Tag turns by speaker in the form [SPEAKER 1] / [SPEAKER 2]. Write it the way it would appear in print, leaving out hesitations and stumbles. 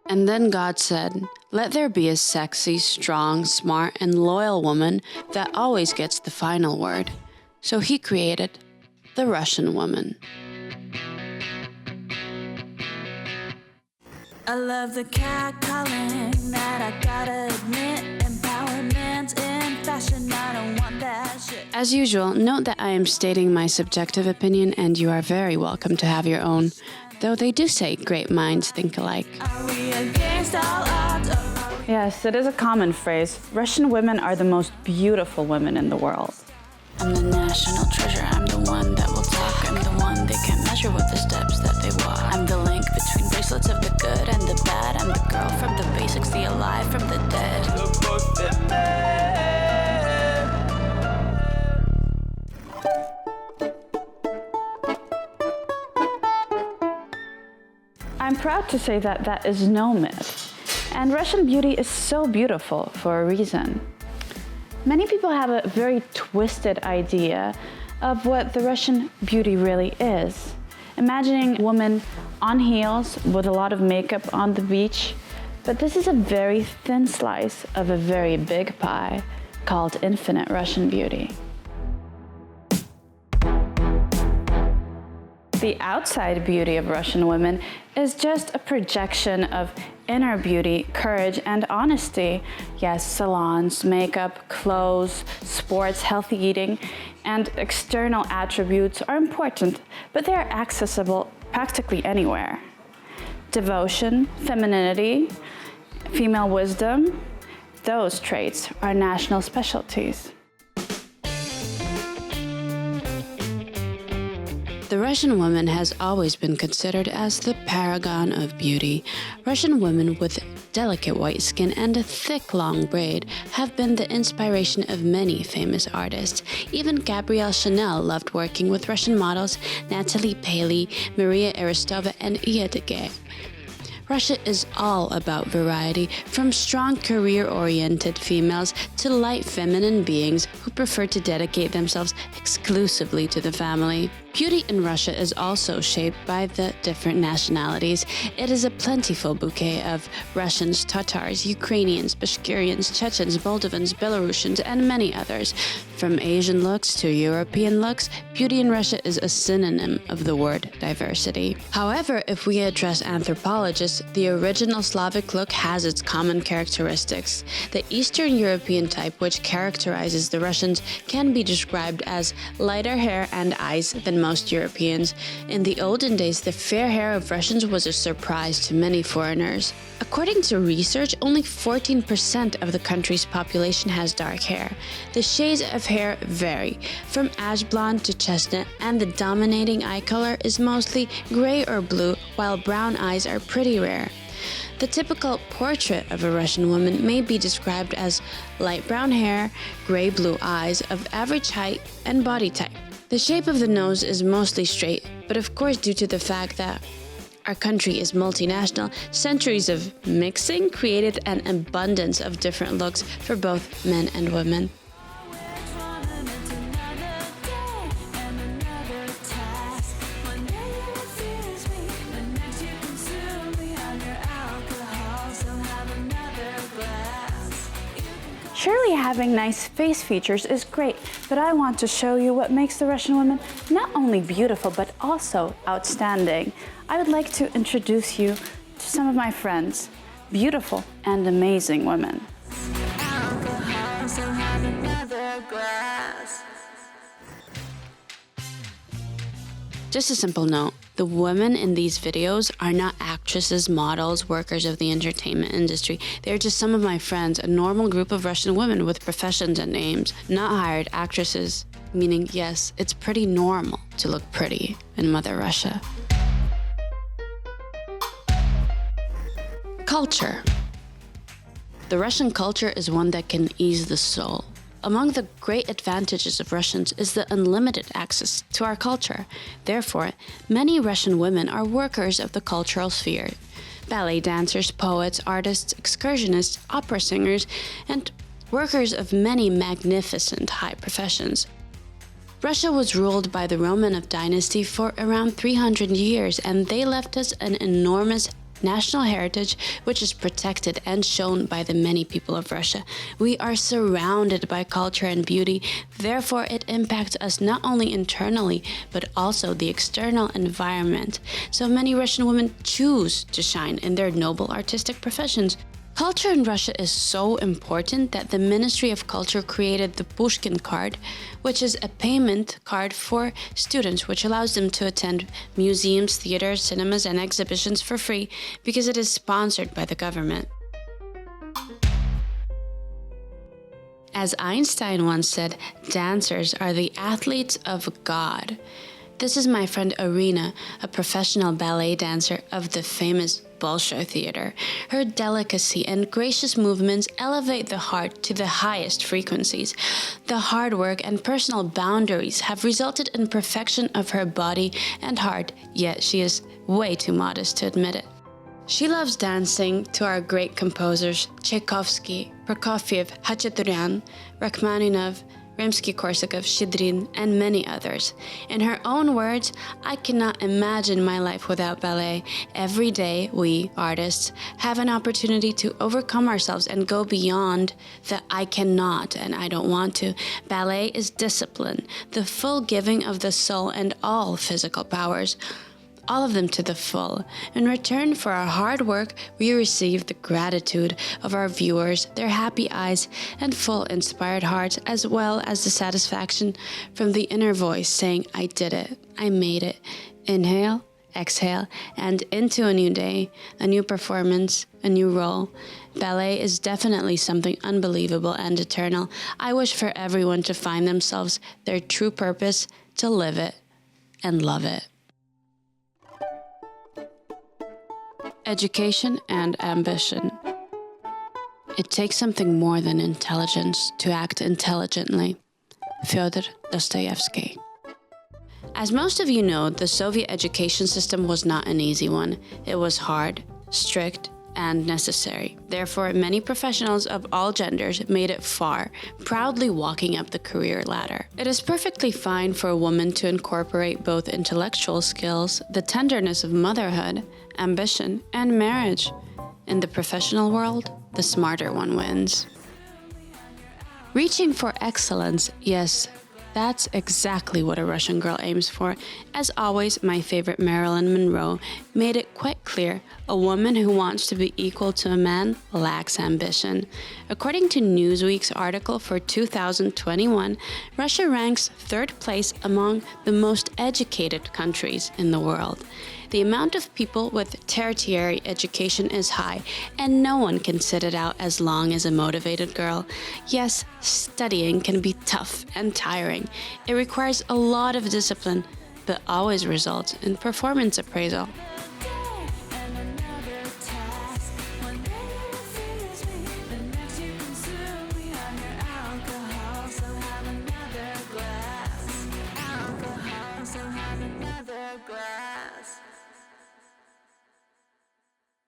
[SPEAKER 1] And then God said, "Let there be a sexy, strong, smart, and loyal woman that always gets the final word." So he created the Russian woman.
[SPEAKER 2] I love the catcalling that I gotta admit. Empowerment in fashion, I don't want that shit.
[SPEAKER 1] As usual, note that I am stating my subjective opinion and you are very welcome to have your own. Though they do say great minds think alike.
[SPEAKER 2] Are we against all odds?
[SPEAKER 3] Yes, it is a common phrase. Russian women are the most beautiful women in the world.
[SPEAKER 1] I'm the national treasure, I'm the one that will talk, I'm the one they can't measure with the steps that they walk. I'm the link between bracelets of the good and the bad, I'm the girl from the basics, the alive from the dead.
[SPEAKER 3] I'm proud to say that that is no myth. And Russian beauty is so beautiful for a reason. Many people have a very twisted idea of what the Russian beauty really is. Imagining a woman on heels with a lot of makeup on the beach, but this is a very thin slice of a very big pie called infinite Russian beauty. The outside beauty of Russian women is just a projection of inner beauty, courage, and honesty. Yes, salons, makeup, clothes, sports, healthy eating, and external attributes are important, but they are accessible practically anywhere. Devotion, femininity, female wisdom, those traits are national specialties.
[SPEAKER 1] The Russian woman has always been considered as the paragon of beauty. Russian women with delicate white skin and a thick long braid have been the inspiration of many famous artists. Even Gabrielle Chanel loved working with Russian models Natalie Paley, Maria Aristova, and Iya Degay. Russia is all about variety, from strong career-oriented females to light feminine beings who prefer to dedicate themselves exclusively to the family. Beauty in Russia is also shaped by the different nationalities. It is a plentiful bouquet of Russians, Tatars, Ukrainians, Bashkirians, Chechens, Moldovans, Belarusians, and many others. From Asian looks to European looks, beauty in Russia is a synonym of the word diversity. However, if we address anthropologists, the original Slavic look has its common characteristics. The Eastern European type, which characterizes the Russians, can be described as lighter hair and eyes than most Europeans. In the olden days, the fair hair of Russians was a surprise to many foreigners. According to research, only 14% of the country's population has dark hair. The shades of hair vary, from ash blonde to chestnut, and the dominating eye color is mostly gray or blue, while brown eyes are pretty rare. The typical portrait of a Russian woman may be described as light brown hair, gray-blue eyes of average height, and body type. The shape of the nose is mostly straight, but of course due to the fact that our country is multinational, centuries of mixing created an abundance of different looks for both men and women.
[SPEAKER 3] Surely having nice face features is great, but I want to show you what makes the Russian woman not only beautiful, but also outstanding. I would like to introduce you to some of my friends, beautiful and amazing women.
[SPEAKER 1] Just a simple note, the women in these videos are not actresses, models, workers of the entertainment industry. They are just some of my friends, a normal group of Russian women with professions and names, not hired actresses. Meaning, yes, it's pretty normal to look pretty in Mother Russia. Culture. The Russian culture is one that can ease the soul. Among the great advantages of Russians is the unlimited access to our culture. Therefore, many Russian women are workers of the cultural sphere. Ballet dancers, poets, artists, excursionists, opera singers, and workers of many magnificent high professions. Russia was ruled by the Romanov dynasty for around 300 years, and they left us an enormous national heritage which is protected and shown by the many people of Russia. We are surrounded by culture and beauty, therefore it impacts us not only internally but also the external environment. So many Russian women choose to shine in their noble artistic professions. Culture in Russia is so important that the Ministry of Culture created the Pushkin card, which is a payment card for students, which allows them to attend museums, theaters, cinemas, and exhibitions for free because it is sponsored by the government. As Einstein once said, dancers are the athletes of God. This is my friend Irina, a professional ballet dancer of the famous Bolshoi Theater. Her delicacy and gracious movements elevate the heart to the highest frequencies. The hard work and personal boundaries have resulted in perfection of her body and heart, yet she is way too modest to admit it. She loves dancing to our great composers Tchaikovsky, Prokofiev, Khachaturian, Rachmaninoff, Rimsky-Korsakov, Shidrin, and many others. In her own words, I cannot imagine my life without ballet. Every day, we, artists, have an opportunity to overcome ourselves and go beyond the I cannot and I don't want to. Ballet is discipline, the full giving of the soul and all physical powers. All of them to the full. In return for our hard work, we receive the gratitude of our viewers, their happy eyes, and full inspired hearts, as well as the satisfaction from the inner voice saying, I did it, I made it. Inhale, exhale, and into a new day, a new performance, a new role. Ballet is definitely something unbelievable and eternal. I wish for everyone to find themselves their true purpose, to live it and love it. Education and ambition. It takes something more than intelligence to act intelligently. Fyodor Dostoevsky. As most of you know, the Soviet education system was not an easy one. It was hard, strict, and necessary. Therefore, many professionals of all genders made it far, proudly walking up the career ladder. It is perfectly fine for a woman to incorporate both intellectual skills, the tenderness of motherhood, ambition, and marriage. In the professional world, the smarter one wins. Reaching for excellence, yes, that's exactly what a Russian girl aims for. As always, my favorite Marilyn Monroe made it quite clear, a woman who wants to be equal to a man lacks ambition. According to Newsweek's article for 2021, Russia ranks third place among the most educated countries in the world. The amount of people with tertiary education is high, and no one can sit it out as long as a motivated girl. Yes, studying can be tough and tiring. It requires a lot of discipline, but always results in performance appraisal.